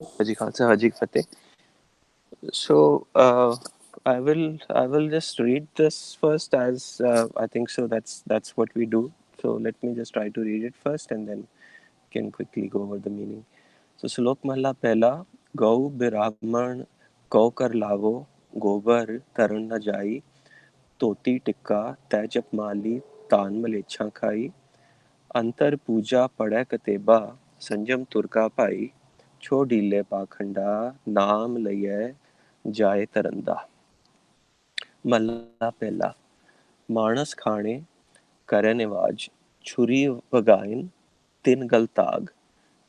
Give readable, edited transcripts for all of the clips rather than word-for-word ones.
Haji Khalsa, Haji Fateh. So I will just read this first as I think so. That's what we do. So let me just try to read it first and then can quickly go over the meaning. So Slok Mahla Pehla, Gau Brahman Kau Kar Lavo, Gobar Taran Na Jai, Toti Tikka, Tejap Mali, Tan Malecha Khai, अंतर पूजा पड़ै कतेबा संजम तुरका पाई छो ढीले पाखंडा नाम लइयै जाए तरंदा महला पहला मानस खाने करे निवाज छुरी वगाइन तिन गल ताग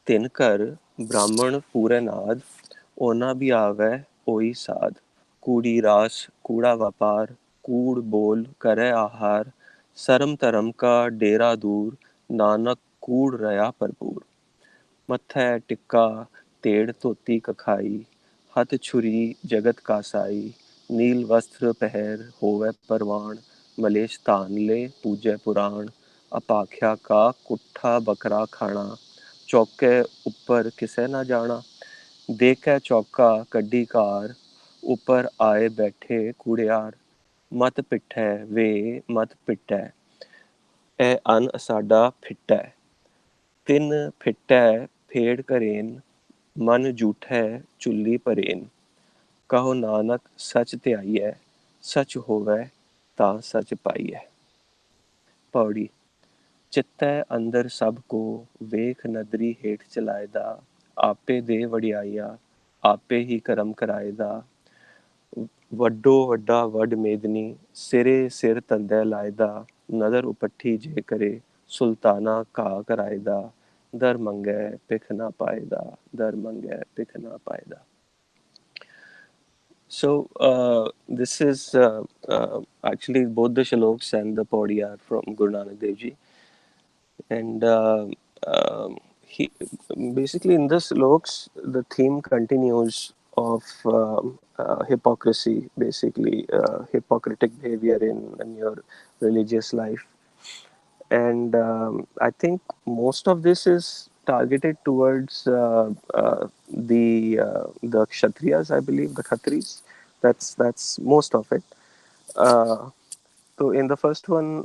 तिन कर ब्राह्मण पूरे नाद ओना भी आवे ओई साध कूड़ी रास कूड़ा व्यापार कूड़ बोल करे आहार सरम तरम का डेरा दूर नानक कूड़ रया भरपूर मत्थै टिक्का तेड़ धोती कखाई हथ छुरी जगत कासाई नील वस्त्र पहर होवे परवान मलेश तान ले पूजै पुराण अपाख्या का कुट्ठा बकरा खाना चौके ऊपर किसे ना जाना देखै चौका कड्डी कार ऊपर आए बैठे कूड़ियार मत पिट्ठै वे मत पिट्टै ए अन साडा फिट्टै तिन फिट्टै फेड़ करेन मन जूठै चुल्ली परेन कहो नानक सच ध्याइयै सच होवै तां सच पाइयै पौड़ी चित्तै अंदर सब को वेख नदरी हेठ चलाएदा आपे दे वडियाइया आपे ही करम कराएदा वड्डो वड्डा वड मेदनी सिरे सिर तंदै लाएदा नदर उपट्ठी जे करे सुल्ताना घा कराएदा दर मंगै पिख ना पाएदा दर मंगै पिख ना पाएदा. So this is actually both the shaloks and the pauri are from Guru Nanak Dev Ji, and he basically in the shaloks the theme continues of hypocrisy, basically hypocritic behavior in your religious life, and I think most of this is targeted towards the kshatriyas, I believe, the khatris. That's most of it. Uh, so in the first one,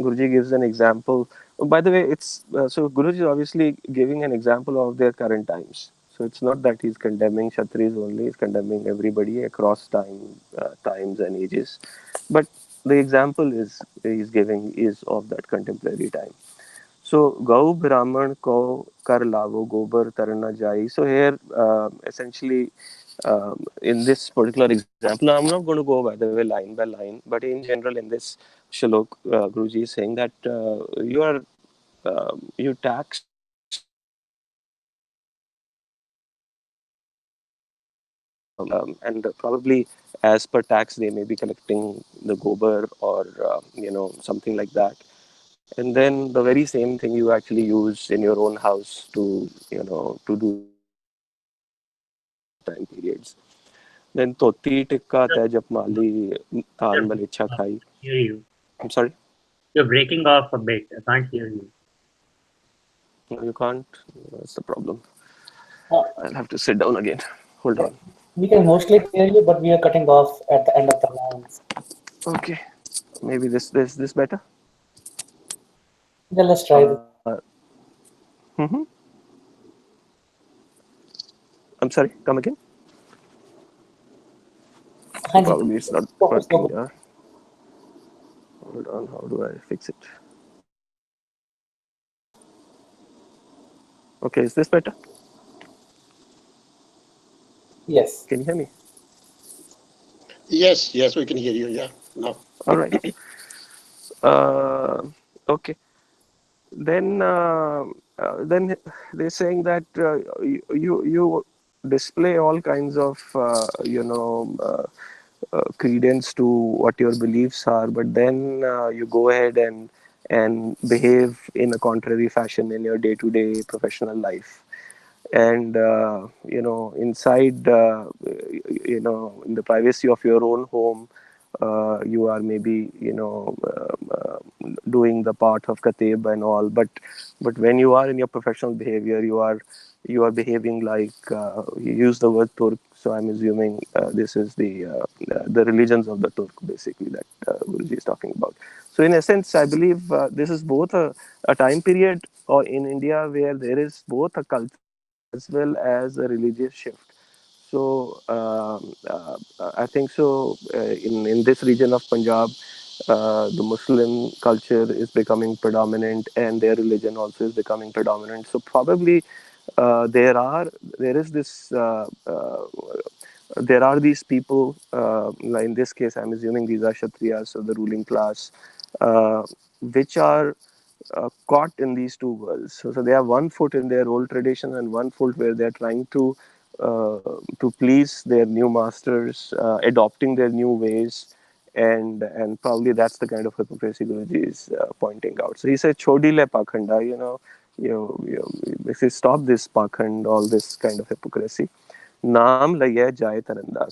Guruji gives an example. Oh, by the way, it's so Guruji is obviously giving an example of their current times. So it's not that he's condemning Kshatris only; he's condemning everybody across times and ages. But the example is he's giving is of that contemporary time. So Gau Brahman Ko Kar Lavo Gobar Tarana Jai. So here essentially in this particular example, I'm not going to go by the way line by line, but in general in this shalok, Guruji is saying that you tax and probably as per tax they may be collecting the gobar or something like that, and then the very same thing you actually use in your own house to to do time periods. Then Toti Tikka You're, Tejap Mali Tan you're, Malicha I Khai. hear you. I'm sorry, You're breaking off a bit. I can't hear you. no, you can't. That's the problem. Uh, I'll have to sit down again. Hold yeah. on. We can mostly hear you, but we are cutting off at the end of the lines. Okay, maybe this better. Yeah, let's try this. Mm-hmm. I'm sorry. Come again. Hanji, Probably it's not focus, working. focus. Yeah. Hold on. How do I fix it? Okay. Is this better? Yes. Can you hear me? Yes, yes, we can hear you. Yeah, now. All right. Uh, okay. Then they're saying that you display all kinds of credence to what your beliefs are, but then you go ahead and behave in a contrary fashion in your day-to-day professional life, and inside in the privacy of your own home, you are maybe doing the part of katib and all, but when you are in your professional behavior, you are behaving like you use the word Turk, so I'm assuming this is the religions of the Turk basically that Guruji is talking about. So in essence, I believe this is both a time period or in India where there is both a cultural as well as a religious shift. So I think so. In this region of Punjab, the Muslim culture is becoming predominant, and their religion also is becoming predominant. So probably there is this there are these people. Like in this case, I'm assuming these are Kshatriyas, so the ruling class, which are caught in these two worlds. So they have one foot in their old tradition and one foot where they're trying to please their new masters, adopting their new ways, and probably that's the kind of hypocrisy Guruji is pointing out. So he said, "Chodi le pakhanda," basically stop this pakhand, all this kind of hypocrisy. Naam laye jaye taranda.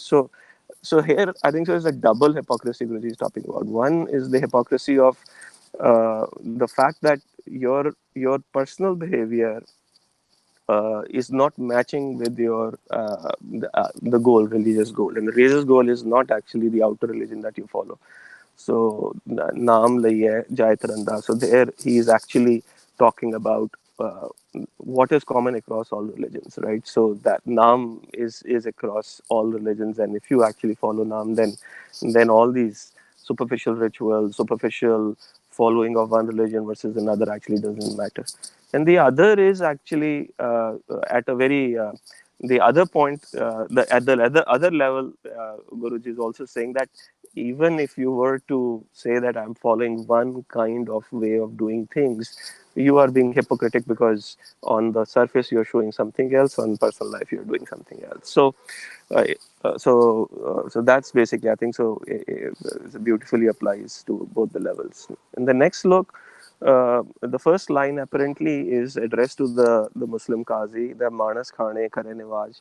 So here I think so is a double hypocrisy Guruji is talking about. One is the hypocrisy of the fact that your personal behavior is not matching with the goal, religious goal, and the religious goal is not actually the outer religion that you follow. So naam laiye jai taranda. So there he is actually talking about what is common across all religions, right? So that naam is across all religions, and if you actually follow naam, then all these superficial rituals, superficial following of one religion versus another actually doesn't matter. And the other is actually at a very the other point, at the other level, Guruji is also saying that even if you were to say that I'm following one kind of way of doing things, you are being hypocritic because on the surface you're showing something else, on personal life you're doing something else. Uh, so that's basically, I think so. It beautifully applies to both the levels. In the next look, the first line apparently is addressed to the Muslim Qazi, the Manas Khane Kare Niwaj,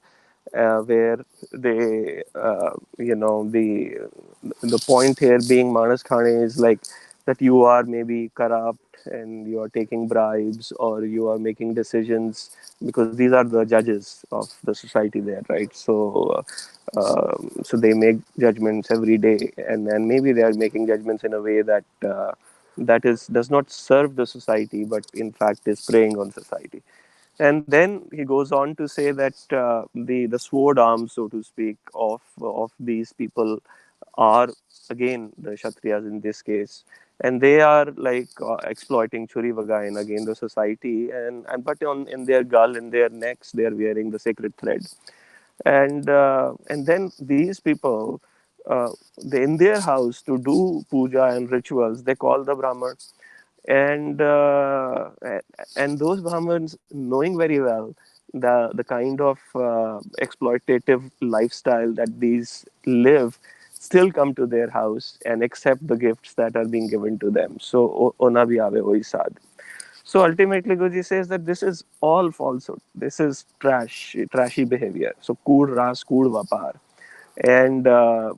where they, the point here being Manas Khane is like that you are maybe corrupt and you are taking bribes or you are making decisions because these are the judges of the society there, right? So they make judgments every day, and maybe they are making judgments in a way that that is does not serve the society, but in fact is preying on society. And then he goes on to say that the sword arms, so to speak, of these people are again the Kshatriyas in this case, and they are like exploiting churi vagain again the society, and but on in their gull, in their necks, they are wearing the sacred thread, and then these people, in their house to do puja and rituals, they call the Brahman, and those Brahmins, knowing very well the kind of exploitative lifestyle that these live, still come to their house and accept the gifts that are being given to them. So ona bhi aave ohi sad. So ultimately, Guruji says that this is all falsehood. This is trashy behavior. So kud ras kud vapar, and then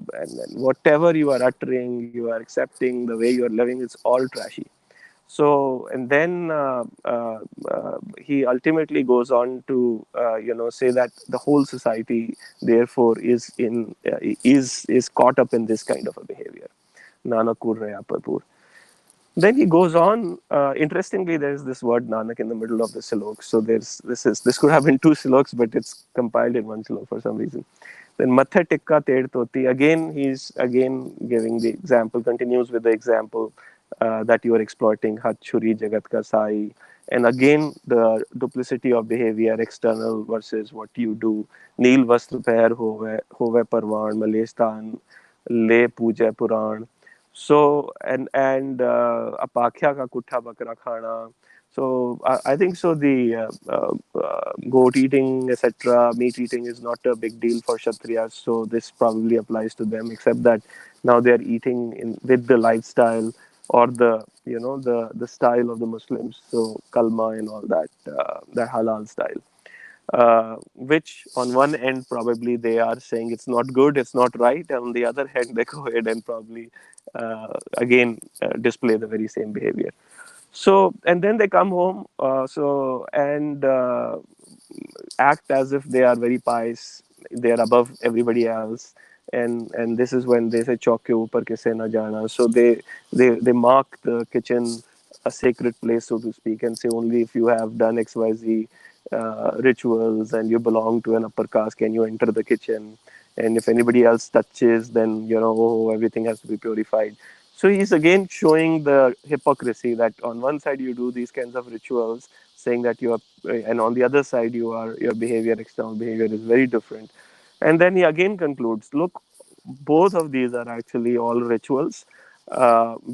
whatever you are uttering, you are accepting, the way you are living, it's all trashy. So, and then he ultimately goes on to say that the whole society, therefore, is caught up in this kind of a behavior. Nanak kur raya parpur. Then he goes on. Interestingly, there's this word Nanak in the middle of the silok. So this could have been two siloks, but it's compiled in one silok for some reason. Then Mathe Tikka Ted Toti. Again, he's again giving the example, continues with the example that you are exploiting Hat Churi Jagat Ka Sai. And again, the duplicity of behavior, external versus what you do. Neel Vastr Pair Hove Parvan, Malestan, Le Puja Puran. So and apakhya ka kutha bakra khana. So I think so. The goat eating, etc., meat eating is not a big deal for Kshatriyas. So this probably applies to them, except that now they are eating with the lifestyle or the style of the Muslims. So kalma and all that, the halal style. which on one end probably they are saying it's not good, it's not right, and on the other hand they go ahead and probably again display the very same behavior. So and then they come home, act as if they are very pious, they are above everybody else, and this is when they say "Chौk ke upar kise na jana." So they mark the kitchen a sacred place, so to speak, and say only if you have done XYZ rituals and you belong to an upper caste can you enter the kitchen, and if anybody else touches, then everything has to be purified. So he's again showing the hypocrisy that on one side you do these kinds of rituals, saying that you are, and on the other side your behavior, external behavior is very different. And then he again concludes, look, both of these are actually all rituals.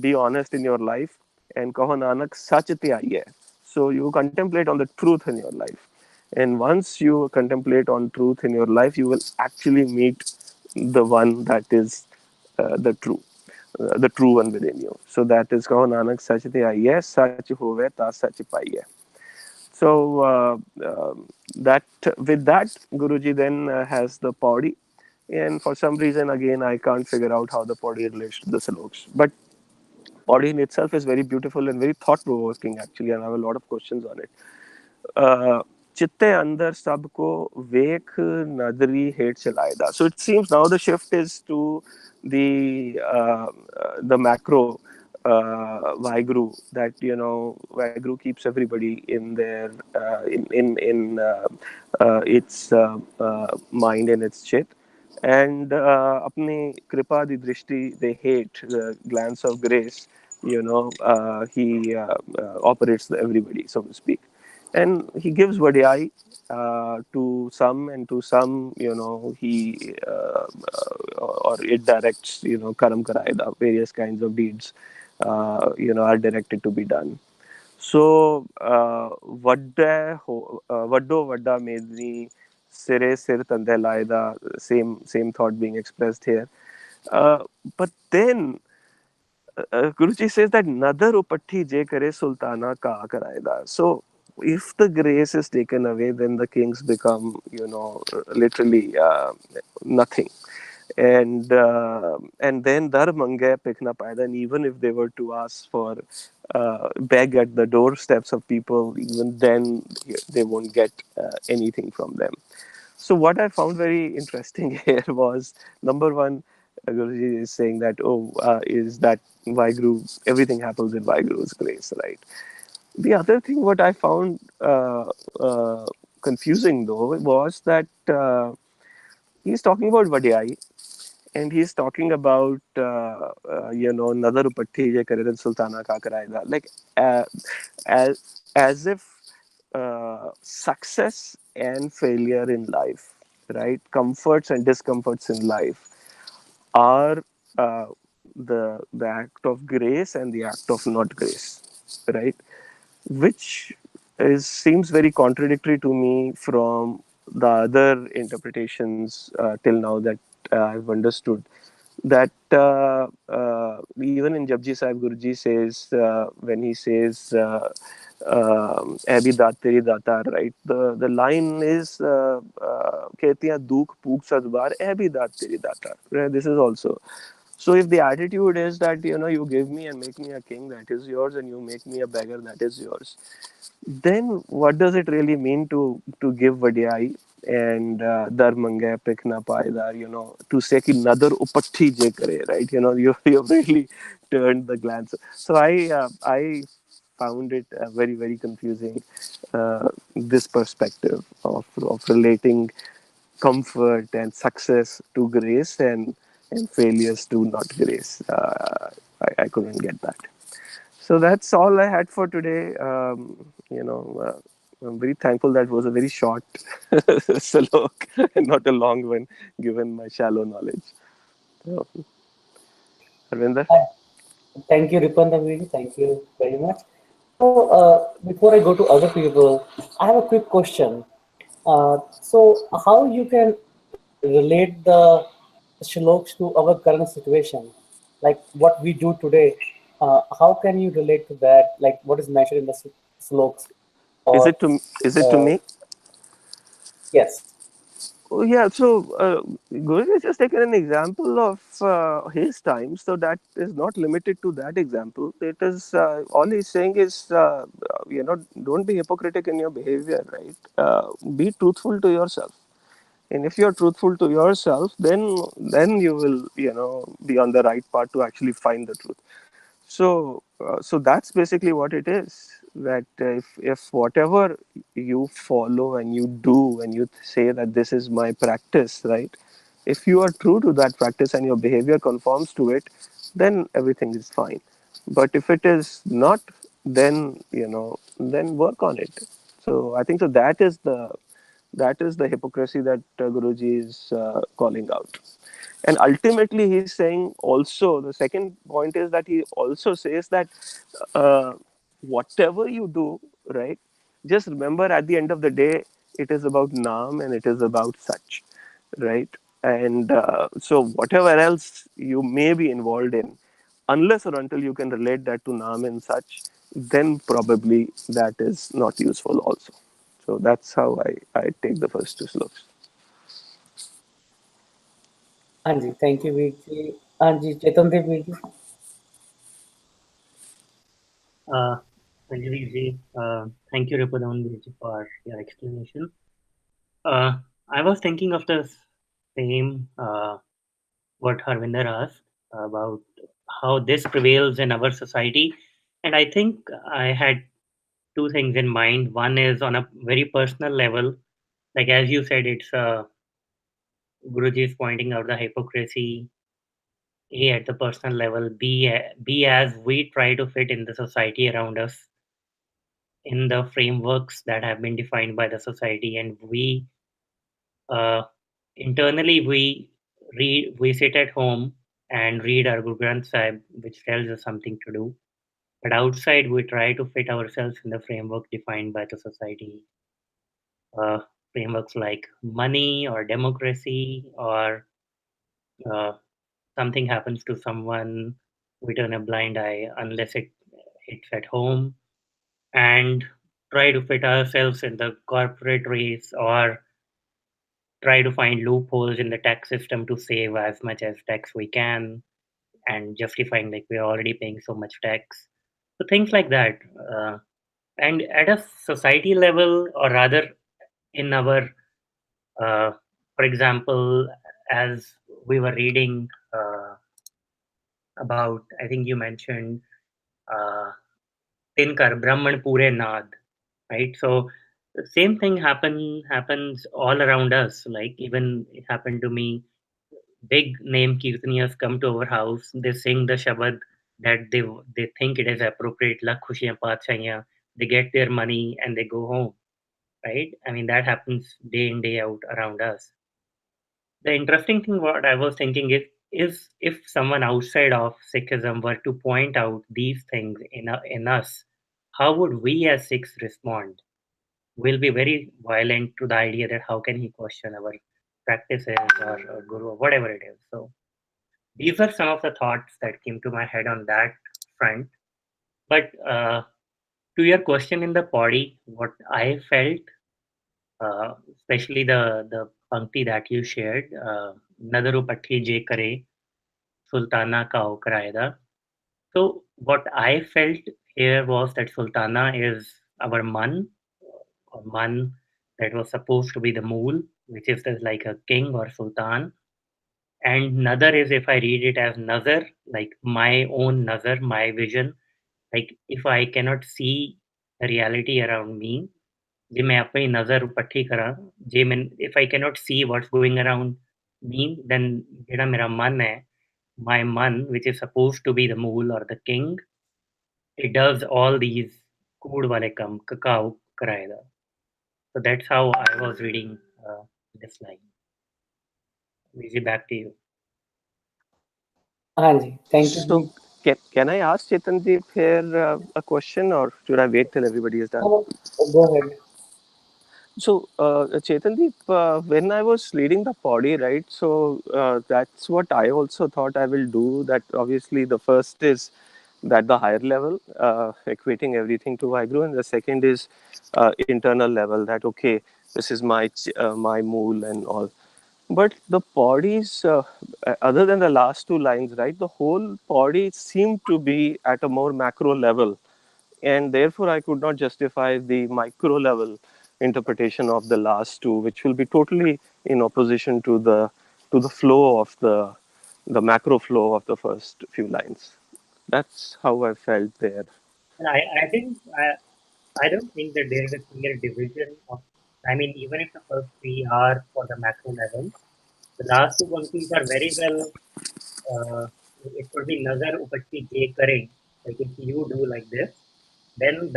Be honest in your life, and kaho nanak sach te aiye. So you contemplate on the truth in your life, and once you contemplate on truth in your life, you will actually meet the one that is the true one within you. So that is kaho nanak sach te aiye, sach hove ta sach paiye. So that with that, Guruji then has the Pauri, and for some reason again I can't figure out how the Pauri relates to the sloks. But Pauri in itself is very beautiful and very thought provoking actually, and I have a lot of questions on it. चित्ते अंदर सबको वेख नदरी हेठ चलाएगा. So it seems now the shift is to the macro Vaheguru, that Vaheguru keeps everybody in their in its mind and its chit, and अपनी कृपा दी दृष्टि, they hate the glance of grace. He operates everybody, so to speak, and he gives vadiyai to some, and to some, he or it directs, karam karayeda, various kinds of deeds, are directed to be done. So, vaddo vadda medni sire sir tande laida, same thought being expressed here. But then Guruji says that nadar upatti je kare sultana ka karayeda. So if the grace is taken away, then the kings become, literally nothing. And then dar mangai pikna paida. And even if they were to ask for beg at the doorsteps of people, even then they won't get anything from them. So what I found very interesting here was, number one, Guruji is saying that is that Vaheguru, everything happens in Vaheguru's grace, right? The other thing what I found confusing though was that he's talking about Vadiyai, and he's talking about Nadar Upatti je kare then Sultana ka karayega, like as if success and failure in life, right? Comforts and discomforts in life are the act of grace and the act of not grace, right? Which seems very contradictory to me from the other interpretations till now that I've understood. That even in Japji Sahib, Guruji says, when he says "Ae bhi daat teri datar," right? The line is "Kehtiyan dukh pook sadbar, ae bhi daat teri datar." Right? This is also. So if the attitude is that you give me and make me a king, that is yours, and you make me a beggar, that is yours, then what does it really mean to give vadiyai and dar mangai pik na paidar, to say ki nadar upatti je kare, right? You've really turned the glance. So I found it very very confusing, this perspective of relating comfort and success to grace, and failures to not grace. I couldn't get that. So that's all I had for today. I'm very thankful that was a very short salok and not a long one, given my shallow knowledge. So, Arvinder? Thank you, Ripandaviji. Thank you very much. So, before I go to other people, I have a quick question. So, how you can relate the shloks to our current situation, like what we do today? How can you relate to that? Like what is mentioned in the shloks, Is or it to is it to uh, me? Yes. Oh, yeah, so Guruji has just taken an example of his time, so that is not limited to that example. It is all he's saying is, don't be hypocritical in your behavior, right? Be truthful to yourself, and if you're truthful to yourself, then you will, be on the right path to actually find the truth. So that's basically what it is. That if whatever you follow and you do and you say that this is my practice, right? If you are true to that practice and your behavior conforms to it, then everything is fine. But if it is not, then then work on it. So I think so. That is the hypocrisy that Guruji is calling out. And ultimately, he's saying also, the second point is that he also says that uh, whatever you do, right, just remember at the end of the day, it is about Naam and it is about Sach, right? And so, whatever else you may be involved in, unless or until you can relate that to Naam and Sach, then probably that is not useful also. So, that's how I take the first two slokas. हाँ जी, thank you Veer ji. हाँ जी, चेतन देव Veer ji. Sanjeev ji, thank you, Ripudaman ji, for your explanation. I was thinking of the same what Harvinder asked about how this prevails in our society, and I think I had two things in mind. One is on a very personal level, like as you said, it's Guruji is pointing out the hypocrisy. A at the personal level, B as we try to fit in the society around us, in the frameworks that have been defined by the society, and we uh, internally we sit at home and read our Guru Granth Sahib, which tells us something to do. But outside, we try to fit ourselves in the framework defined by the society. Uh, Frameworks like money or democracy, or uh, something happens to someone, we turn a blind eye unless it hits at home, and try to fit ourselves in the corporate race, or try to find loopholes in the tax system to save as much as tax we can, and justifying like we're already paying so much tax. So things like that. And at a society level, or rather in our, uh, for example, as we were reading about, I think you mentioned uh, Tinkar, Brahman Pure Naad, right? So the same thing happens all around us. Like even it happened to me. Big name kirtaniyas come to our house. They sing the shabad that they think it is appropriate. Lakh khushiyan paatshaiyan. They get their money and they go home. Right? I mean that happens day in day out around us. The interesting thing what I was thinking is if someone outside of Sikhism were to point out these things in us, how would we as Sikhs respond? We'll be very violent to the idea that how can he question our practices, or guru, or whatever it is. So these are some of the thoughts that came to my head on that front. But to your question in the Pauri, what I felt, especially the pankti that you shared, Nadaru Patti Je Kare, Sultana Ka Okraida. So what I felt here was that Sultana is our man, or man that was supposed to be the mool, which is like a king or sultan. And Nazar is, if I read it as Nazar, like my own Nazar, my vision. Like if I cannot see the reality around me, ਜੇ ਮੈਂ ਆਪਣੀ ਨਜ਼ਰ ਪੱਠੀ ਕਰਾਂ, ਜੇ ਮੈਂ if I cannot see what's going around me, then ਜਿਹੜਾ ਮੇਰਾ ਮਨ ਹੈ, my man, which is supposed to be the mool or the king, it does all these ਕੂੜ ਵਾਲੇ ਕੰਮ, ਕਕਾਊ ਕਰਾਏਗਾ. So that's how I was reading this line. Easy, back to you. हाँ जी, thank you So, Veer. can I ask Chetanji here a question, or should I wait till everybody is done? Go ahead. So, Chetanji, when I was reading the Pauri, right? So that's what I also thought I will do. That obviously the first is that the higher level, equating everything to Vaheguru, and the second is internal level. That okay, this is my mool and all. But the Pauris, other than the last two lines, right, the whole Pauri seemed to be at a more macro level, and therefore I could not justify the micro level interpretation of the last two, which will be totally in opposition to the flow of the macro flow of the first few lines. That's how I felt there. And I don't think that there is a clear division of. I mean, even if the first three are for the macro level, the last two पंक्तिs are very well. Uh, it could be nazar upatti je kare. Like if you do like this, then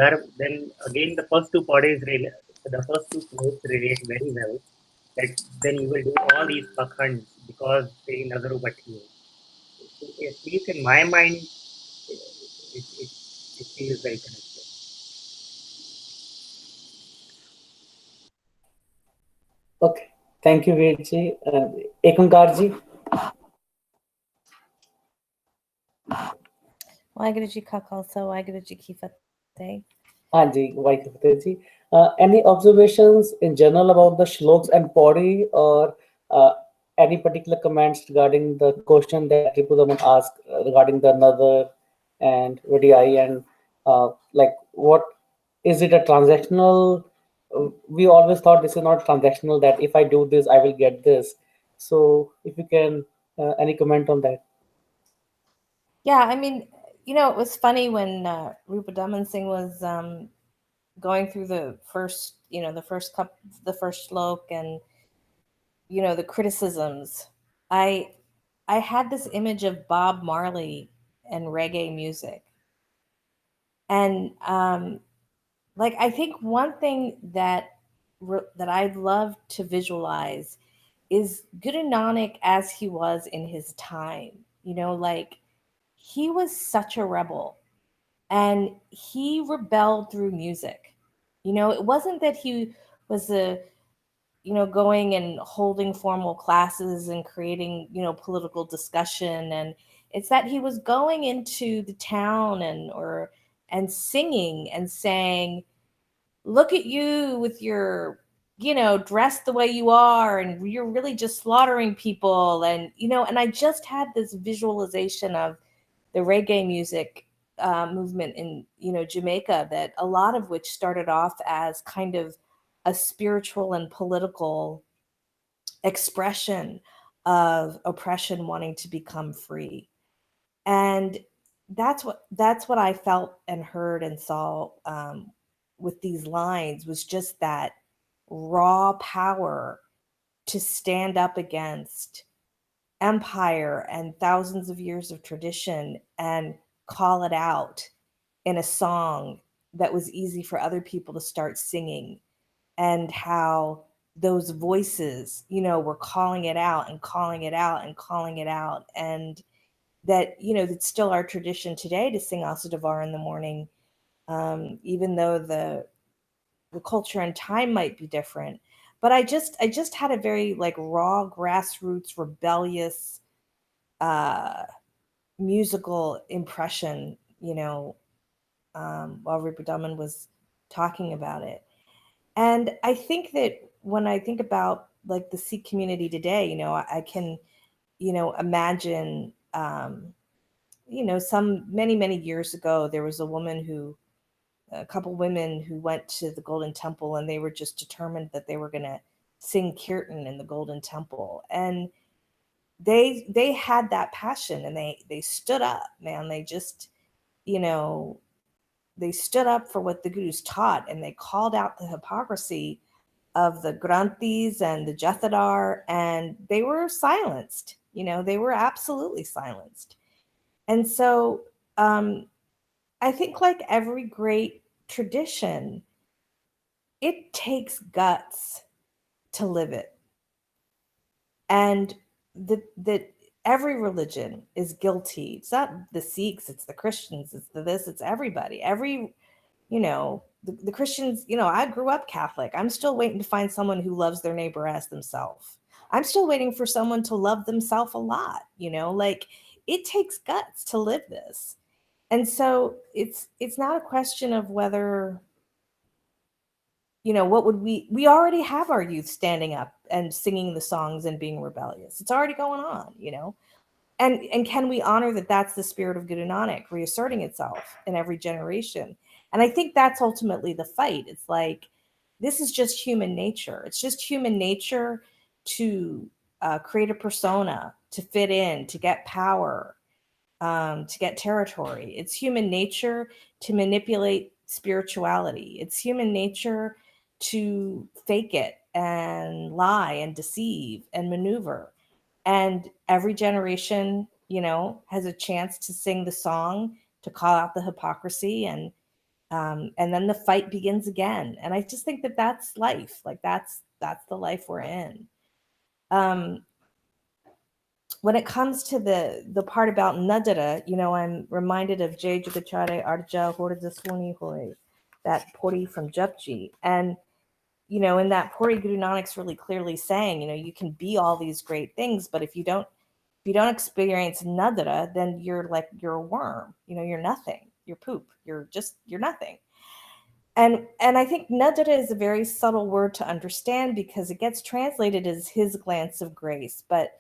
again the first two bodies the first two flows relate very well. That then you will do all these pakhands because they nazar upatti hai. So at least in my mind, it, it feels very connected. Okay. Thank you, Vedji. Ekankarji. Waheguru Ji Ka Khalsa, Waheguru Ji Ki Fateh. Ji, Ji. Any observations in general about the shloks and Pauri, or any particular comments regarding the question that Ripudaman asked regarding the Nazar and VDI, and like what is it a transactional? We always thought this is not transactional, that if I do this, I will get this. So if you can, any comment on that? Yeah, I mean, it was funny when Rupa Daman Singh was going through the first, the first slok, and the criticisms. I had this image of Bob Marley and reggae music, and like I think one thing that I'd love to visualize is Guru Nanak as he was in his time. Like he was such a rebel, and he rebelled through music. It wasn't that he was going and holding formal classes and creating, political discussion. And it's that he was going into the town and singing and saying, look at you with your, dressed the way you are, and you're really just slaughtering people. And, and I just had this visualization of the reggae music movement in, Jamaica, that a lot of which started off as kind of a spiritual and political expression of oppression wanting to become free. And that's what I felt and heard and saw with these lines, was just that raw power to stand up against empire and thousands of years of tradition and call it out in a song that was easy for other people to start singing, and how those voices, were calling it out and calling it out and calling it out. And that, it's still our tradition today to sing Asa Ki Vaar in the morning, even though the culture and time might be different. But I just had a very like raw, grassroots, rebellious musical impression, while Rupa Daman was talking about it. And I think that when I think about like the Sikh community today, I can, imagine, some many years ago, there was a couple women who went to the Golden Temple, and they were just determined that they were going to sing kirtan in the Golden Temple. And they had that passion, and they stood up, man. They just, they stood up for what the gurus taught, and they called out the hypocrisy of the Granthis and the Jathadar, and they were silenced. They were absolutely silenced. And so I think, like every great tradition, it takes guts to live it. And that every religion is guilty. It's not the Sikhs, it's the Christians, it's it's everybody. The Christians, I grew up Catholic. I'm still waiting to find someone who loves their neighbor as themselves. I'm still waiting for someone to love themselves a lot, like it takes guts to live this. And so it's not a question of whether what would we already have our youth standing up and singing the songs and being rebellious. It's already going on, and can we honor that that's the spirit of Guru Nanak reasserting itself in every generation? And I think that's ultimately the fight. It's like, this is just human nature. It's just human nature to create a persona, to fit in, to get power, to get territory. It's human nature to manipulate spirituality. It's human nature to fake it and lie and deceive and maneuver. And every generation, has a chance to sing the song, to call out the hypocrisy, and then the fight begins again. And I just think that that's life. Like that's the life we're in. When it comes to the part about Nadara, I'm reminded of Jay Jugachare Arja Hordaswani Hoy, that Pauri from Japji. And, in that Pauri, Guru Nanak's really clearly saying, you can be all these great things, but if you don't experience Nadara, then you're a worm, you're nothing, you're poop, you're nothing. And I think Nadara is a very subtle word to understand because it gets translated as his glance of grace. But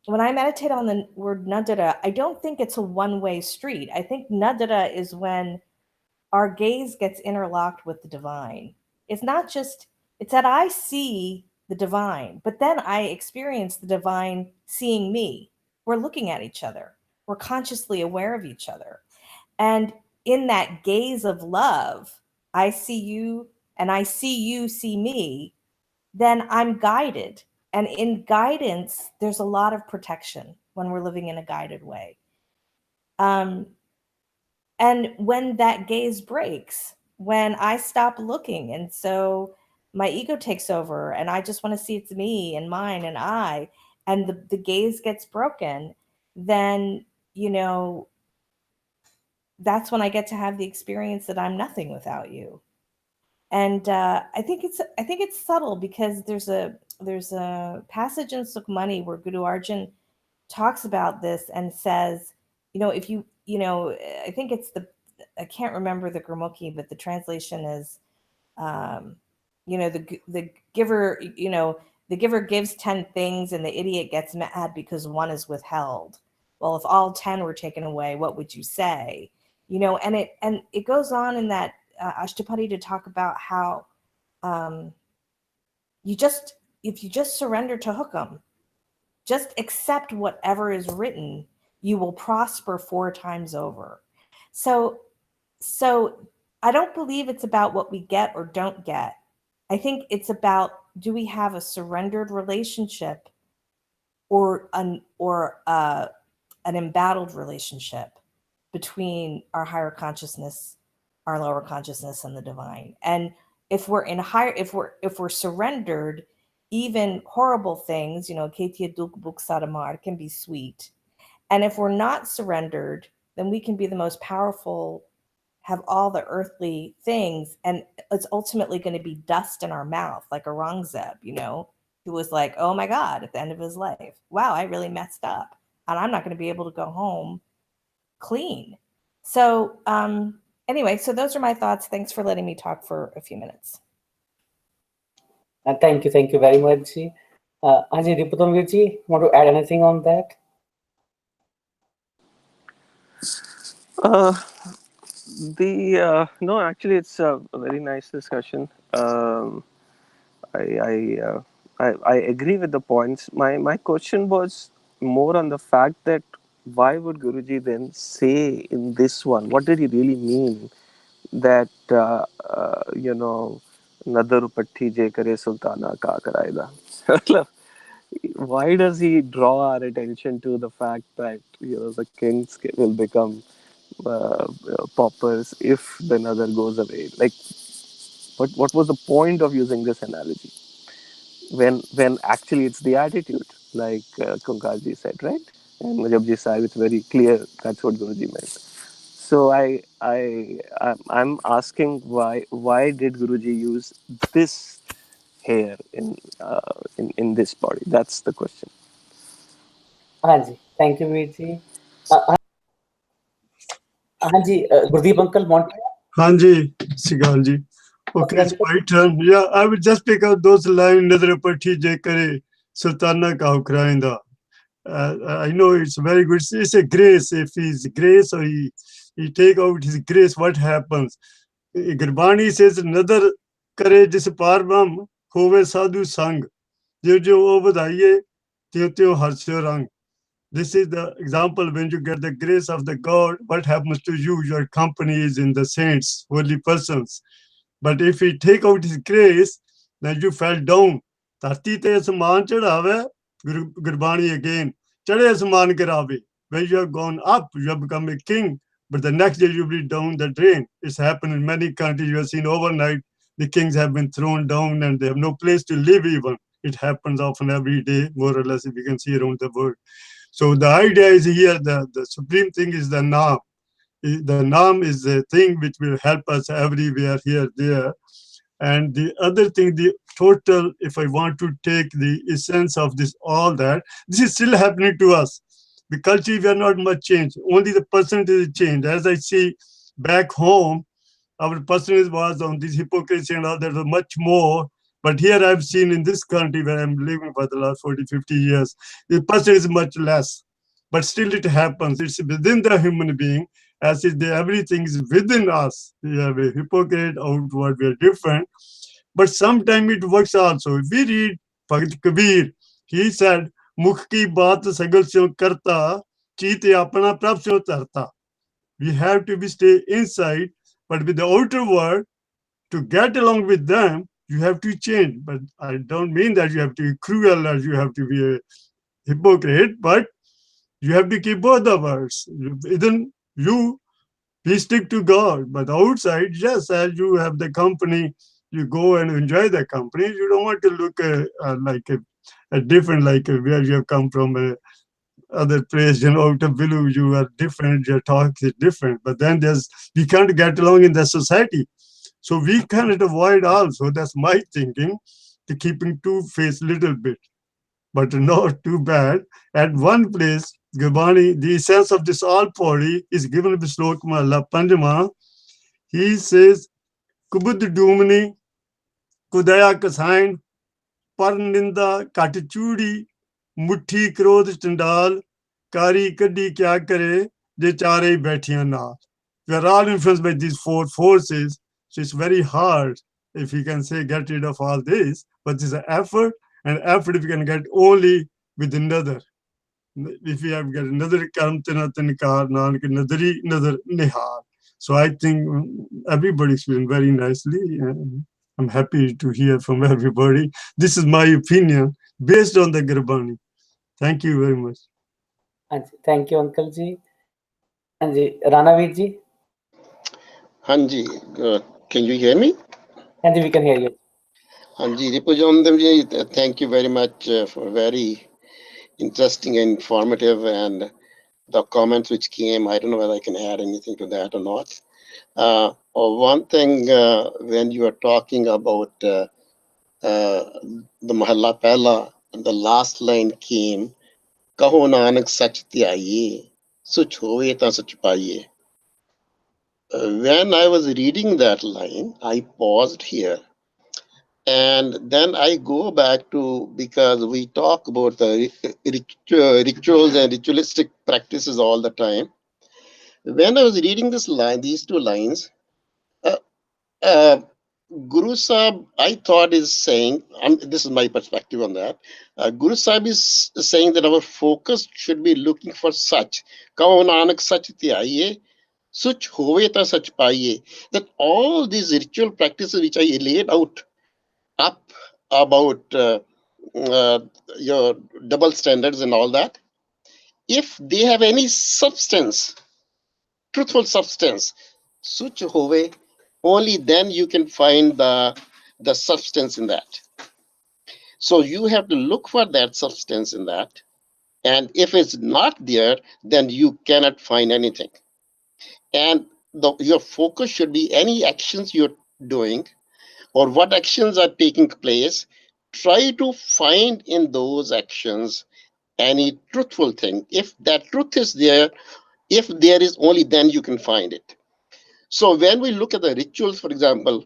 when I meditate on the word Nadara, I don't think it's a one-way street. I think Nadara is when our gaze gets interlocked with the divine. It's not just, it's that I see the divine, but then I experience the divine seeing me. We're looking at each other. We're consciously aware of each other. And in that gaze of love, I see you and I see you see me, then I'm guided. And in guidance, there's a lot of protection when we're living in a guided way. And when that gaze breaks, when I stop looking, and so my ego takes over and I just want to see it's me and mine and I, and the gaze gets broken, then, that's when I get to have the experience that I'm nothing without you. And I think it's subtle because there's a passage in Sukhmani where Guru Arjan talks about this and says, if you, I think it's I can't remember the Gurmukhi, but the translation is, the giver, the giver gives 10 things and the idiot gets mad because one is withheld. Well, if all 10 were taken away, what would you say? And it goes on in that Ashtapadi to talk about how if you just surrender to Hukam, just accept whatever is written, you will prosper 4 times over. So I don't believe it's about what we get or don't get. I think it's about, do we have a surrendered relationship or an embattled relationship between our higher consciousness, our lower consciousness, and the divine. And if we're if we're surrendered, even horrible things, Ketia Duk Buk Sadamar, can be sweet. And if we're not surrendered, then we can be the most powerful, have all the earthly things, and it's ultimately going to be dust in our mouth, like Aurangzeb, who was like, oh my God, at the end of his life, wow, I really messed up, and I'm not going to be able to go home clean. So anyway, so those are my thoughts. Thanks for letting me talk for a few minutes. And thank you very much. Ajay Riputamvirji, want to add anything on that? No, actually, it's a very nice discussion. I agree with the points. My question was more on the fact that why would Guruji then say in this one, what did he really mean that Nadar Patti je kare sultana ka karaida? Why does he draw our attention to the fact that the kings will become paupers if the Nadar goes away? Like, what was the point of using this analogy when actually it's the attitude, like Kunkarji said, right? And Majabji Sahib, it's very clear that's what Guruji meant. So I'm asking why did Guruji use this hair in this body? That's the question. Hanji, thank you, Virji. Hanji, Gurdeep uncle, want to? ਹਾਂਜੀ ਸਿਗਾਲ ਜੀ Okay, it's my turn. Yeah, I will just pick out those lines. Nazar Patti je kare sultana ka ukrainda. I know it's very good. It's a grace. If he's grace or he take out his grace, what happens? Gurbani says another kare jis parvam hove sadhu sang. Jo jo o badaiye tyo tyo harsyo rang. This is the example when you get the grace of the God, what happens to you? Your company is in the saints, holy persons. But if he take out his grace, then you fell down. Tarti te asman chadave, Gurbani again. Chade asman karabe. When you have gone up, you have become a king. But the next day you will be down the drain. It's happened in many countries. You have seen overnight, the kings have been thrown down and they have no place to live even. It happens often every day, more or less, if you can see around the world. So the idea is here, the supreme thing is the Naam. The Naam is the thing which will help us everywhere, here, there. And the other thing, the total, if I want to take the essence of this, all that, this is still happening to us. The culture, we are not much changed. Only the percentage is changed. As I see back home, our percentage was on this hypocrisy and all that was much more. But here I've seen in this country where I'm living for the last 40, 50 years, the percentage is much less. But still it happens. It's within the human being, as if everything is within us. We have a hypocrite, outward, we are different. But sometimes it works also. If we read Bhagat Kabir, he said, Mukh ki baat sagal syo karta, cheete apna prab syo tarta. We have to be stay inside, but with the outer world, to get along with them, you have to change. But I don't mean that you have to be cruel or you have to be a hypocrite, but you have to keep both the words. Then we stick to God, but outside, yes, as you have the company, you go and enjoy the company. You don't want to look like a different, like where you have come from, other place, out of blue, you are different, your talk is different. But then we can't get along in the society. So we cannot avoid also, that's my thinking, to keeping two-faced little bit, but not too bad. At one place, Gurbani, the essence of this all Pauri is given in the Slok Mahalla Panjama. He says, Kubud Dumani, Kudaya Kasain, Parninda Katichudi, Mutti Krodh Chandal, Kari Kadi Kya Kare, Je Chare Baithiyan Naal. We are all influenced by these four forces, so it's very hard, if you can say, get rid of all this, but it's an effort, and effort if you can get only with another. If you have got another Karam Tinatanakar, Nanak Nadari, another Nihar. So I think everybody's been very nicely. I'm happy to hear from everybody. This is my opinion based on the Gurbani. Thank you very much. Thank you, Uncle Ji. Anji, Ranaveer Ji. Hanji, can you hear me? Anji, we can hear you. Hanji, Ripujondam ji, thank you very much for very interesting and informative, and the comments which came. I don't know whether I can add anything to that or not. One thing, when you are talking about the Mahalla Pehla, the last line came, Kaho Nanak Sach Tyaiye, Such Hove Ta Sach Paiye. When I was reading that line, I paused here. And then I go back to, because we talk about the rituals and ritualistic practices all the time. When I was reading this line, these two lines, Guru Sahib, I thought is saying, this is my perspective on that. Guru Sahib is saying that our focus should be looking for such. Kaho Nanak Sach Tyaiye, Such Hove Ta Sach Paiye. That all these ritual practices which I laid out up about your double standards and all that, if they have any substance, truthful substance, Such Hove, only then you can find the substance in that. So you have to look for that substance in that. And if it's not there, then you cannot find anything. And your focus should be any actions you're doing or what actions are taking place. Try to find in those actions any truthful thing. If that truth is there, if there is, only then you can find it. So when we look at the rituals, for example,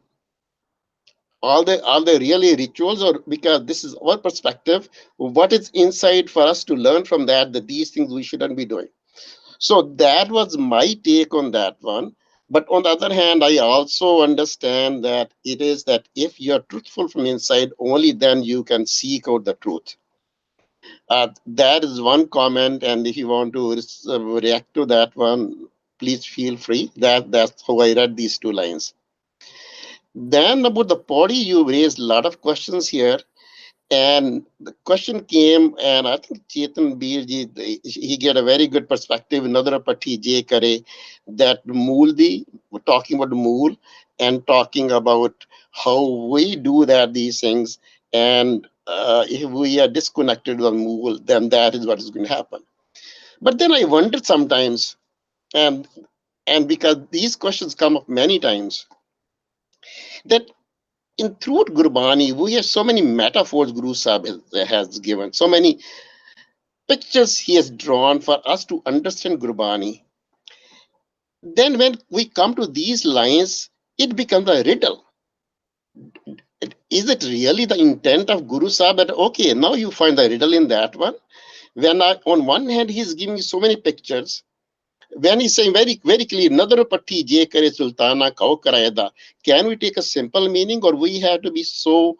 All the really rituals, or because this is our perspective, what is inside for us to learn from that these things we shouldn't be doing. So that was my take on that one. But on the other hand, I also understand that it is that if you're truthful from inside, only then you can seek out the truth. That is one comment, and if you want to react to that one, please feel free. That's how I read these two lines. Then about the body, you raised a lot of questions here. And the question came, and I think Chetan Birji, he get a very good perspective. Another patti J Kare, that Mooldi, talking about Mool and talking about how we do that, these things. And if we are disconnected with Mool, then that is what is going to happen. But then I wondered sometimes, and because these questions come up many times, that in throughout Gurbani, we have so many metaphors Guru Sahib has given, so many pictures he has drawn for us to understand Gurbani. Then when we come to these lines, it becomes a riddle. Is it really the intent of Guru Sahib that, okay, now you find the riddle in that one? On one hand, he's giving you so many pictures, when he's saying very, very clear, Nadar Patti Je Kare Sultana Kau Karayada, can we take a simple meaning, or we have to be so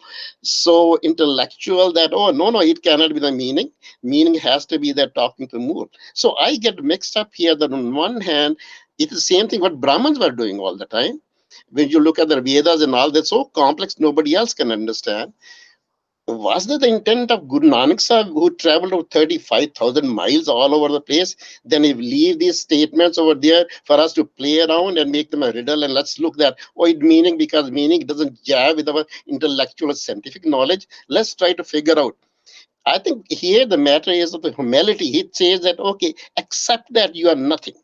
intellectual that, oh, no, it cannot be the meaning. Meaning has to be that talking to Moor. So I get mixed up here that on one hand, it is the same thing what Brahmins were doing all the time. When you look at the Vedas and all, that's so complex, nobody else can understand. Was that the intent of Guru Nanak Sahib, who traveled over 35,000 miles all over the place? Then he leave these statements over there for us to play around and make them a riddle, and let's look at it meaning, because meaning doesn't jive with our intellectual scientific knowledge. Let's try to figure out. I think here the matter is of the humility. He says that, okay, accept that you are nothing.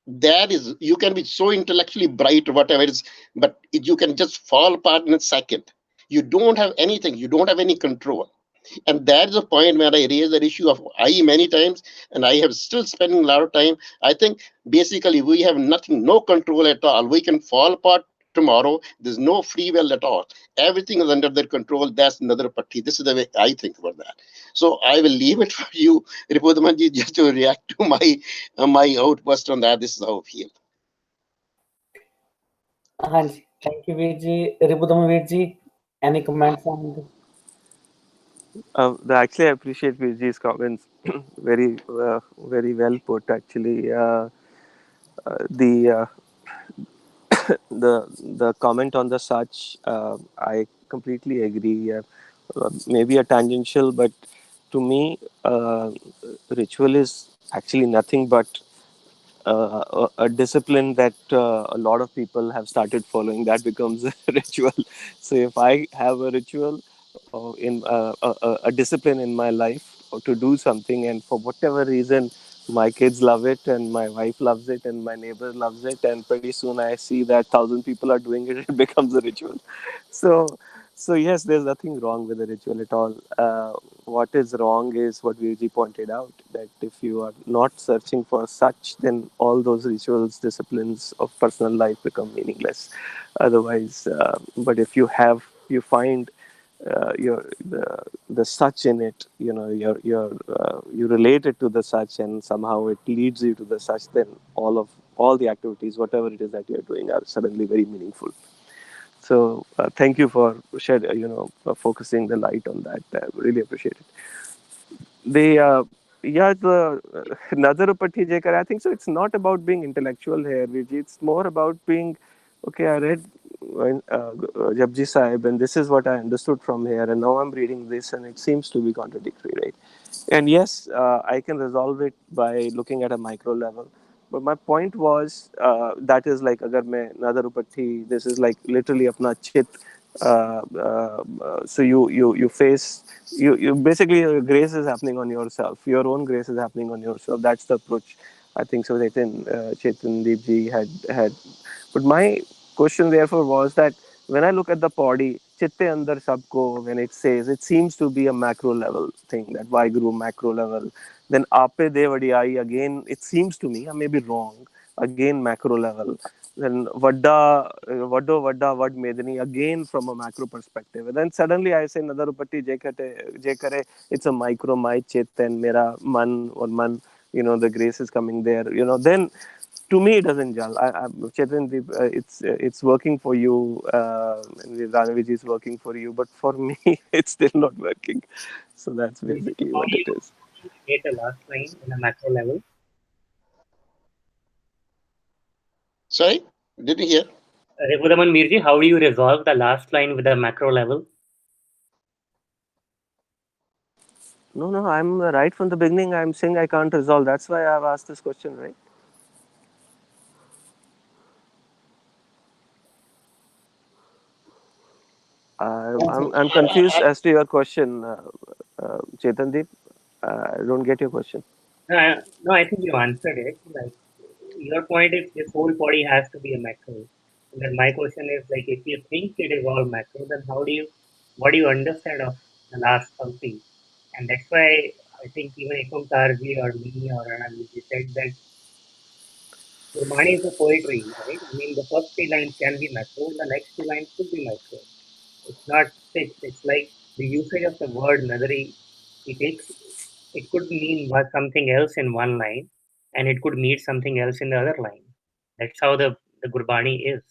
That is, you can be so intellectually bright or whatever it is, but you can just fall apart in a second. You don't have anything. You don't have any control. And that's the point where I raise the issue of I many times, and I have still spending a lot of time. I think basically we have nothing, no control at all. We can fall apart tomorrow. There's no free will at all. Everything is under their control. That's another patti. This is the way I think about that. So I will leave it for you, Ripudamanji, just to react to my outburst on that. This is how I feel. Hanji, thank you, Virji. Ribudam Virji, any comments on this? Actually, I appreciate Virji's comments. Very well put. Actually, the the comment on the such, I completely agree. Maybe a tangential, but to me, ritual is actually nothing but a discipline that a lot of people have started following. That becomes a ritual. So if I have a ritual in a discipline in my life to do something, and for whatever reason my kids love it and my wife loves it and my neighbor loves it, and pretty soon I see that 1,000 people are doing it, it becomes a ritual. So so yes, there's nothing wrong with the ritual at all. What is wrong is what Virji pointed out, that if you are not searching for such, then all those rituals, disciplines of personal life become meaningless. Otherwise, but if you find the such in it, you relate it to the such, and somehow it leads you to the such, then all the activities, whatever it is that you're doing, are suddenly very meaningful. So thank you for focusing the light on that. I really appreciate it. The yeah, the Nazar Patti Jekar, I think so. It's not about being intellectual here, Vijay. It's more about being okay. I read Japji Sahib, and this is what I understood from here, and now I'm reading this, and it seems to be contradictory, right? And yes, I can resolve it by looking at a micro level. But my point was that is like agar main Nazar Patti, this is like literally apna chit. So you face you basically, your grace is happening on yourself. Your own grace is happening on yourself. That's the approach. I think so. Chetan Deep ji had. But my question therefore was that when I look at the body, chitte andar sabko, when it says, it seems to be a macro level thing, that Vaheguru macro level. Then ape de vadiyai, again, it seems to me, I may be wrong, again macro level. then vad medani, again from a macro perspective. And then suddenly I say nadarupatti je kare, it's a micro, my chit and mera man or man, the grace is coming there, then to me it doesn't gel. Chetan, it's working for you, Ranaviji is working for you, but for me it's still not working. So that's basically How what do it you is. create a last line in a macro level? Sorry, didn't hear. Ripudaman Mirji, how do you resolve the last line with a macro level? No, I'm right from the beginning. I'm saying I can't resolve. That's why I've asked this question, right? I'm confused as to your question, Chetandeep. I don't get your question. No, I think you answered it. Like, your point is this whole body has to be a macro. And then my question is like, if you think it is all macro, then what do you understand of the last something? And that's why I think even Ikum Tarji or me or Ranaviji said that Gurbani is a poetry, right? I mean, the first three lines can be macro, and the next two lines could be macro. It's not fixed. It's like the usage of the word nadari. It could mean something else in one line, and it could mean something else in the other line. That's how the Gurbani is.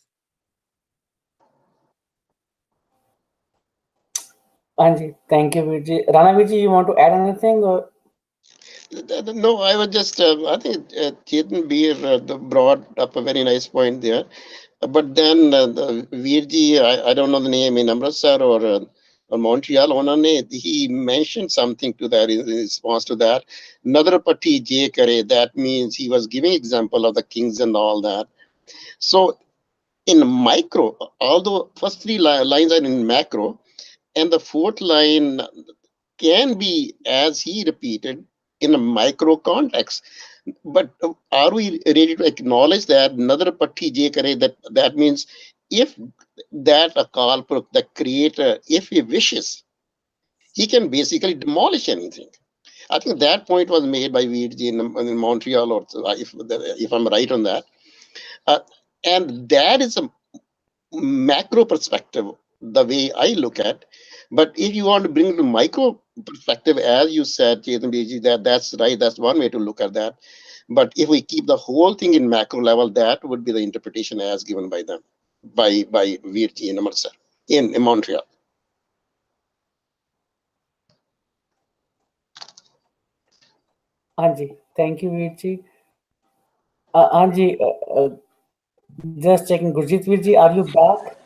Anji, thank you, Viji. Rana Viji, you want to add anything? Or? No, I was just, I think Chetan Beer brought up a very nice point there. But then the Virji, I don't know the name in Amritsar or Montreal, he mentioned something to that in response to that. Nadarapati je kare, that means he was giving example of the kings and all that. So in micro, although first three lines are in macro, and the fourth line can be, as he repeated, in a micro context. But are we ready to acknowledge that another patti je kare, that means if that Akal Purukh, the creator, if he wishes, he can basically demolish anything. I think that point was made by Veerji in Montreal, or if I'm right on that. And that is a macro perspective, the way I look at. But if you want to bring the micro perspective, as you said, Chetan Beji, that's right, that's one way to look at that. But if we keep the whole thing in macro level, that would be the interpretation as given by them, by Virji in Amritsar, in Montreal. Anji, thank you, Viji. Anji, just checking. Gurjit Virji, are you back?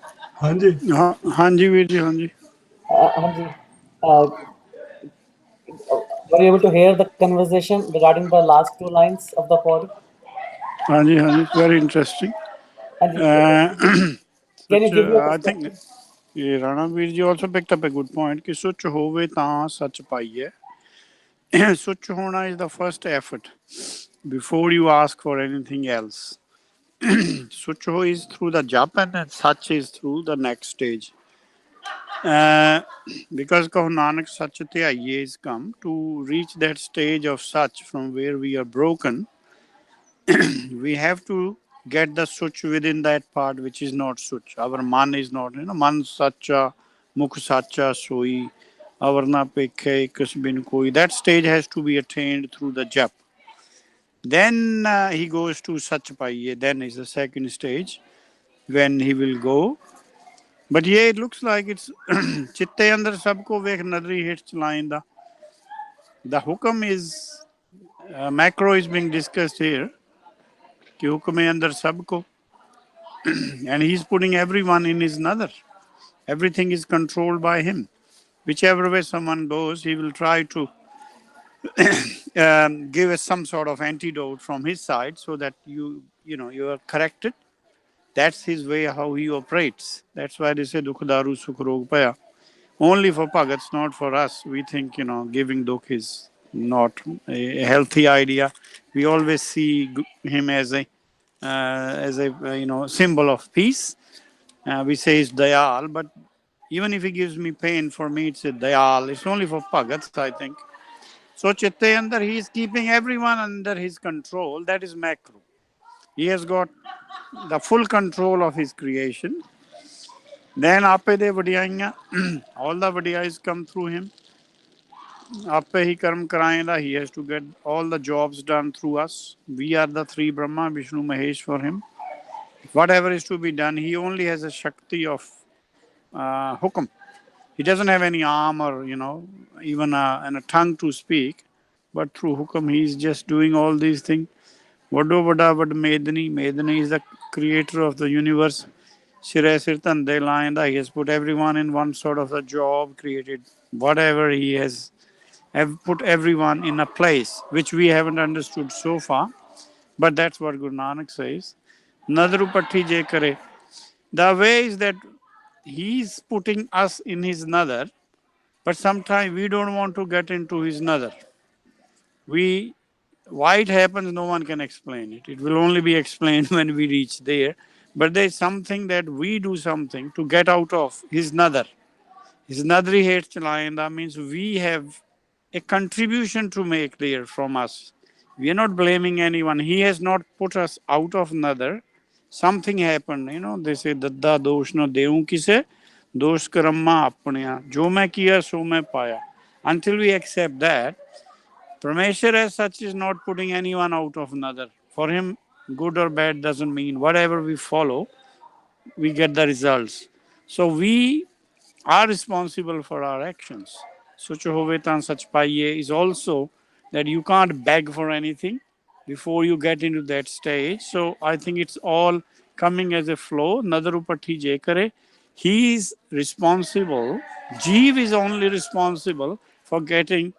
Hanji. Hanji Virji, Hanji. Anji, were you able to hear the conversation regarding the last two lines of the poem? Hanji, Hanji. Very interesting. Anji, can you give your I perspective? think Rana Virji also picked up a good point कि सुच होवे ता सच पाइए. Such hona is the first effort before you ask for anything else. Such ho is through the jap and such is through the next stage. Because Kahu Nanak Sach Tyaiye is come to reach that stage of such from where we are broken, we have to get the such within that part which is not such. Our man is not, man sacha, mukh sacha soi, avarna pekhe kasbin koi. That stage has to be attained through the jap. Then he goes to Sach Paiye, then is the second stage when he will go. But yeah, it looks like it's chitte andar sabko vek nadri hits line. The hukam is macro is being discussed here. Ki hukum hai andar sabko. And he's putting everyone in his nadar. Everything is controlled by him. Whichever way someone goes, he will try to give us some sort of antidote from his side so that you are corrected. That's his way how he operates. That's why they say Dukhdaru Sukhrog Paya. Only for Pagats, not for us. We think, giving Dukh is not a healthy idea. We always see him as a symbol of peace. We say it's Dayal, but even if he gives me pain, for me it's a Dayal. It's only for Pagats, I think. So Chitte Andar, he is keeping everyone under his control. That is macro. He has got the full control of his creation. Then ape de vadiyaiyan, all the vadiyais come through him. Ape hi karm karayenda, he has to get all the jobs done through us. We are the three Brahma, Vishnu, Mahesh for him. Whatever is to be done, he only has a Shakti of hukum. He doesn't have any arm or, even and a tongue to speak. But through hukum, he is just doing all these things. Vado vada vad Medani. Medani is the creator of the universe. Shirai Sir Tande Layanda. He has put everyone in one sort of a job, created whatever he has, have put everyone in a place which we haven't understood so far. But that's what Guru Nanak says. Nadaru patti je kare. The way is that he's putting us in his nadar, but sometimes we don't want to get into his nadar. We Why it happens, no one can explain it. It will only be explained when we reach there. But there's something that we do something to get out of his nadar. His nadri hate chalayanda means we have a contribution to make there from us. We are not blaming anyone. He has not put us out of nadar. Something happened, they say dadda dosh no deun kise dosh karamma apneya. Jo main kiya so main paya. Until we accept that, Parmeshwar as such is not putting anyone out of another. For him, good or bad doesn't mean. Whatever we follow, we get the results. So we are responsible for our actions. Such hovetan such paiye is also that you can't beg for anything before you get into that stage. So I think it's all coming as a flow. Nadarupati Jekare. He is responsible. Jeev is only responsible for getting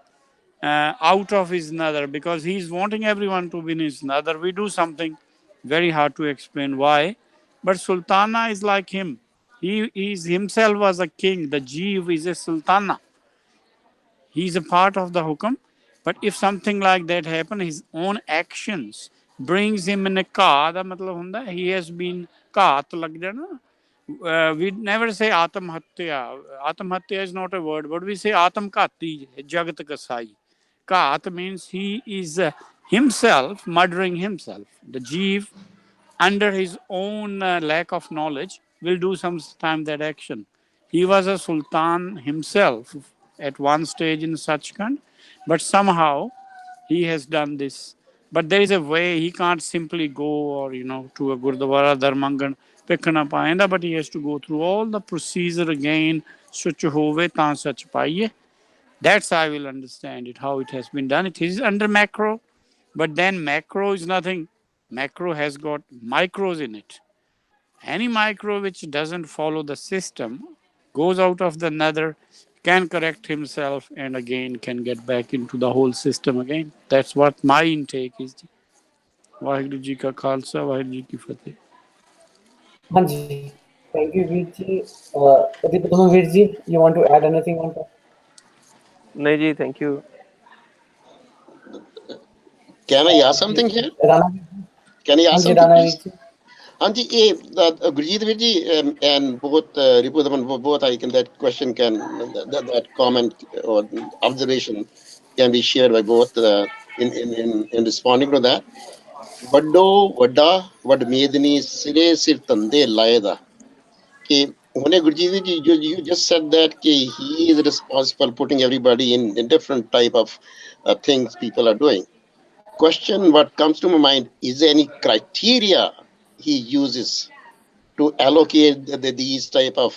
out of his nether because he's wanting everyone to be in his nether. We do something very hard to explain why. But Sultana is like him. He is himself was a king. The Jeev is a Sultana. He's a part of the Hukam. But if something like that happens, his own actions brings him in a ka, the matlab hunda, he has been kaat lag jana. We never say Atam Hatya. Atam Hatya is not a word, but we say Atam Kati, Jagat Kasai. Kat means he is himself murdering himself. The Jeev, under his own lack of knowledge, will do sometime that action. He was a sultan himself at one stage in Sachkhand, but somehow he has done this. But there is a way he can't simply go or to a Gurdwara Dharmangan Pekhana Paenda, but he has to go through all the procedure again. Such hove tan such paiye. That's how I will understand it, how it has been done. It is under macro, but then macro is nothing. Macro has got micros in it. Any micro which doesn't follow the system goes out of the nether, can correct himself, and again can get back into the whole system again. That's what my intake is. Vaheguru Ji ka Khalsa, Vaheguru Ji ki Fateh. Hanji, thank you, Virji. Virji, you want to add anything on that? नहीं जी, thank you. Can I ask something here? Rana, Can I ask Hanji, something, Rana please? Virji. Hanji, Gurjeet Virji and both Ripudaman, both I can that question can that comment or observation can be shared by both in responding to that. Vaddo Vada Vad Medani Sire Sir Tande Laeda. When Gurjeet you just said that he is responsible putting everybody in different type of things people are doing. Question what comes to my mind is there any criteria he uses to allocate these type of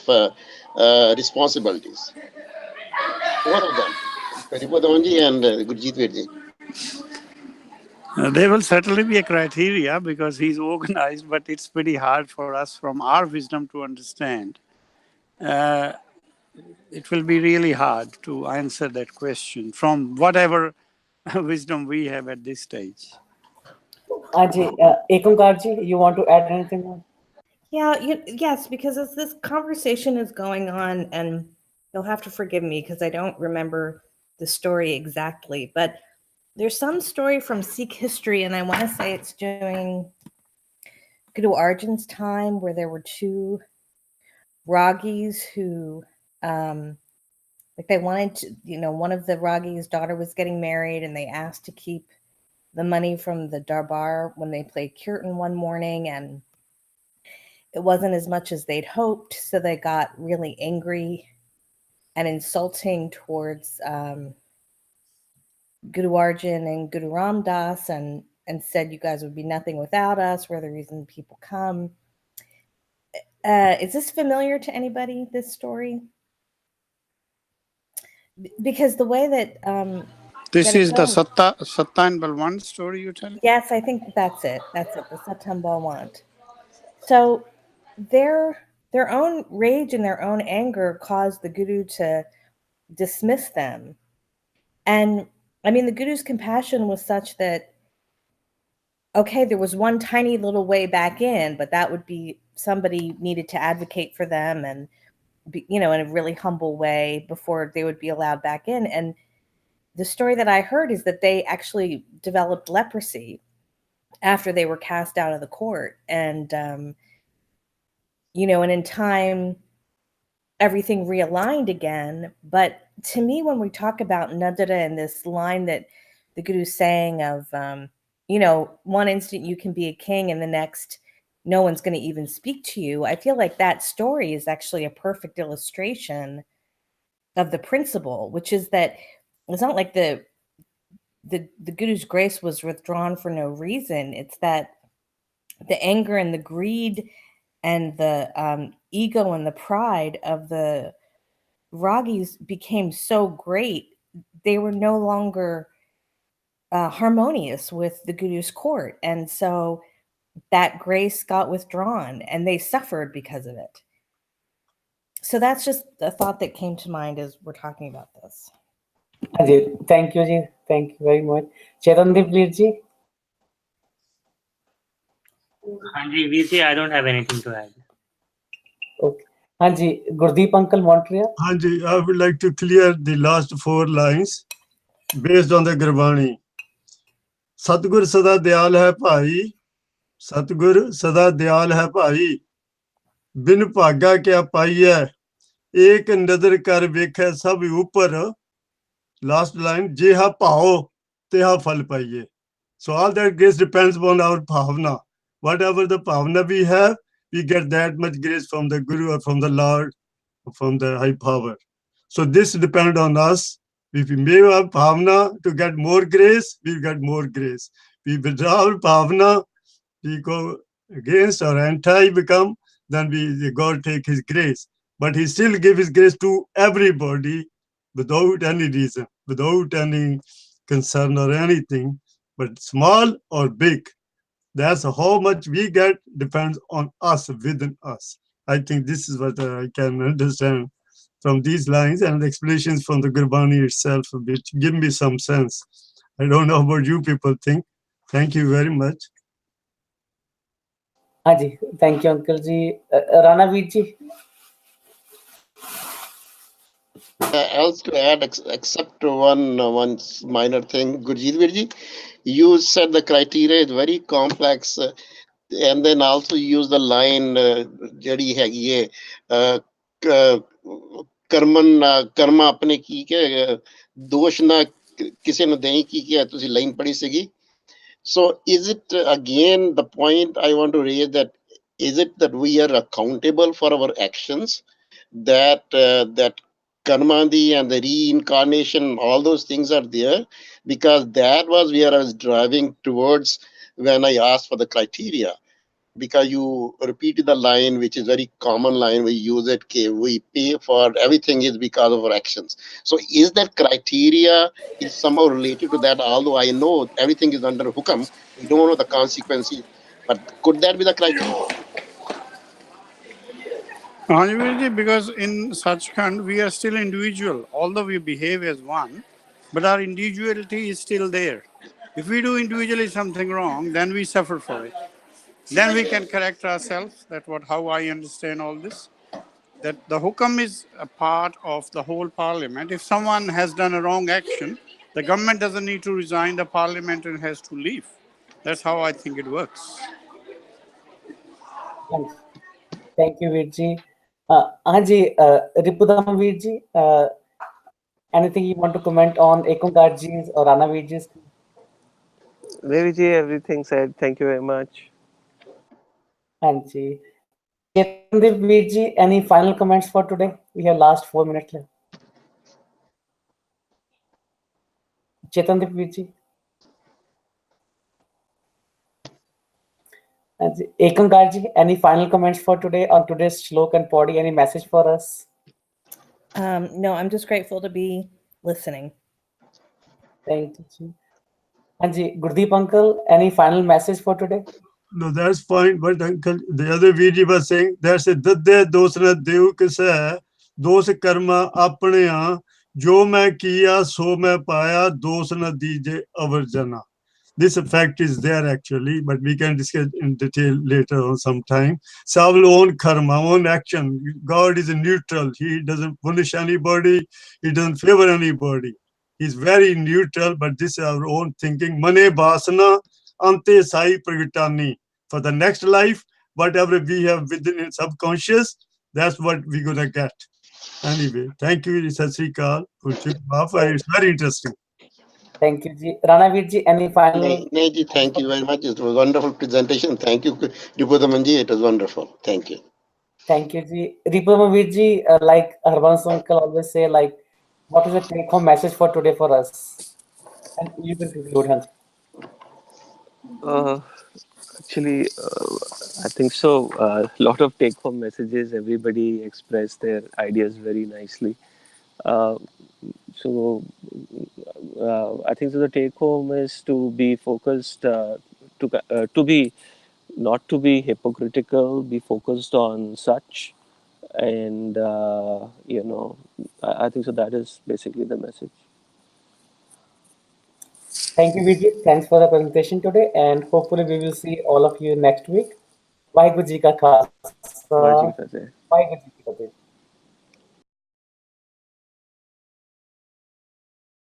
responsibilities? Both of them, Ripudamanji and Gurjeet Virji. There will certainly be a criteria because he's organized, but it's pretty hard for us from our wisdom to understand. Uh, it will be really hard to answer that question from whatever wisdom we have at this stage. Hanji, Ekamkarji, you want to add anything on? Yeah, yes, because as this conversation is going on, and you'll have to forgive me because I don't remember the story exactly, but there's some story from Sikh history, and I want to say it's during Guru Arjan's time where there were two Ragis who, like they wanted to, one of the Ragis' daughter was getting married, and they asked to keep the money from the darbar when they played kirtan one morning, and it wasn't as much as they'd hoped, so they got really angry and insulting towards Guru Arjan and Guru Ram Das, and said, you guys would be nothing without us, we're the reason people come. Is this familiar to anybody, this story? Because the way that This that is the goes, Satta and Balwant story you're telling? yes, I think that's it. That's it, the Satam Balwant. So their own rage and their own anger caused the Guru to dismiss them. And I mean, the Guru's compassion was such that, okay, there was one tiny little way back in, but that would be somebody needed to advocate for them and be, in a really humble way before they would be allowed back in. And the story that I heard is that they actually developed leprosy after they were cast out of the court. And, and in time, everything realigned again. But to me, when we talk about Nadara and this line that the Guru's saying of, one instant you can be a king and the next no one's going to even speak to you, I feel like that story is actually a perfect illustration of the principle, which is that it's not like the Guru's grace was withdrawn for no reason. It's that the anger and the greed and the ego and the pride of the Ragis became so great, they were no longer harmonious with the Guru's court. And so that grace got withdrawn and they suffered because of it. So that's just a thought that came to mind as we're talking about this. Thank you, ji. Thank you very much. Chetandeep Veer ji. Hanji, Veer, I don't have anything to add. Okay. Hanji, Gurdeep uncle Montreal. Hanji, I would like to clear the last 4 lines based on the Gurbani. Satgur sada dayal hai bhai, Satgur sada dayal hai bhai, bin bhaga kya paiya, ek nazar kar vekhe sab upar. Last line, jeha pao, teha phal paiye. So all that grace depends upon our bhavna. Whatever the bhavna we have, we get that much grace from the Guru or from the Lord, or from the high power. So this depends on us. If we make our bhavna to get more grace, we get more grace. We withdraw our bhavna, we go against or anti become, then God take his grace. But he still give his grace to everybody without any reason, without any concern or anything, but small or big. That's how much we get depends on us, within us. I think this is what I can understand from these lines, and the explanations from the Gurbani itself, which give me some sense. I don't know what you people think. Thank you very much. Haji, thank you, Uncle ji. Rana Veer ji. Else to add, except one minor thing, Gurjeet Veer ji, you said the criteria is very complex, and then also use the line, ਜਿਹੜੀ ਹੈਗੀ ਹੈ ਕਰਮਾ ਆਪਣੇ ਕੀ ਕਿ ਦੋਸ਼ ਨਾ ਕਿਸੇ ਨੂੰ ਦੇਈ ਕੀ ਕਿ ਤੁਸੀਂ ਲਾਈਨ ਪੜ੍ਹੀ ਸੀਗੀ. So is it again the point I want to raise, that is it that we are accountable for our actions, that karmandi and the reincarnation, all those things are there? Because that was where I was driving towards when I asked for the criteria. Because you repeated the line, which is very common line, we use it, we pay for everything is because of our actions. So is that criteria is somehow related to that? Although I know everything is under hukam, we don't know the consequences, but could that be the criteria? Because in Sachkhand, we are still individual, although we behave as one, but our individuality is still there. If we do individually something wrong, then we suffer for it. Then we can correct ourselves. That's how I understand all this. That the hukam is a part of the whole parliament. If someone has done a wrong action, the government doesn't need to resign the parliament and has to leave. That's how I think it works. Thank you, Veer ji. Haji, Ripudam Veer ji, anything you want to comment on Ekongard ji's or Rana Veer ji's? Maybe ji, everything said. Thank you very much. And ji. Chetandeep Veer ji, any final comments for today? We have last 4 minutes left. Chetandeep Veer ji. And ji, Ekankar ji, any final comments for today on today's Shlok and Pauri? Any message for us? No, I'm just grateful to be listening. Thank you, ji. And ji, Gurdeep uncle, any final message for today? No, that's fine. But uncle, the other video was saying that's a dadde dosra dev kisa dos karma apne jo main kiya so main paya dos na dije avarjana. This fact is there actually, but we can discuss in detail later on sometime. So our own karma, own action. God is a neutral. He doesn't punish anybody. He doesn't favor anybody. He's very neutral, but this is our own thinking. Mane basana ante sai pragatani. For the next life, whatever we have within in subconscious, that's what we're gonna get. Anyway, thank you, Sat Sri Akal, for it's very interesting. Thank you, ji. Rana Veer ji, any final? Ji, thank you very much. It was a wonderful presentation. Thank you, Ripudamanji. It was wonderful. Thank you. Thank you, ji. Ripama Veer ji, like Harvansh uncle always say, like, what is the take-home message for today for us? And you can conclude, Hans. Actually, I think so. A lot of take-home messages. Everybody expressed their ideas very nicely. Uh, so I think so the take-home is to be focused, to be not to be hypocritical, be focused on such, and I think so. That is basically the message. Thank you, Veer ji. Thanks for the presentation today, and hopefully we will see all of you next week. Vaheguru ji ka Khalsa, Vaheguru ji ki Fateh. Vaheguru ji ki Fateh.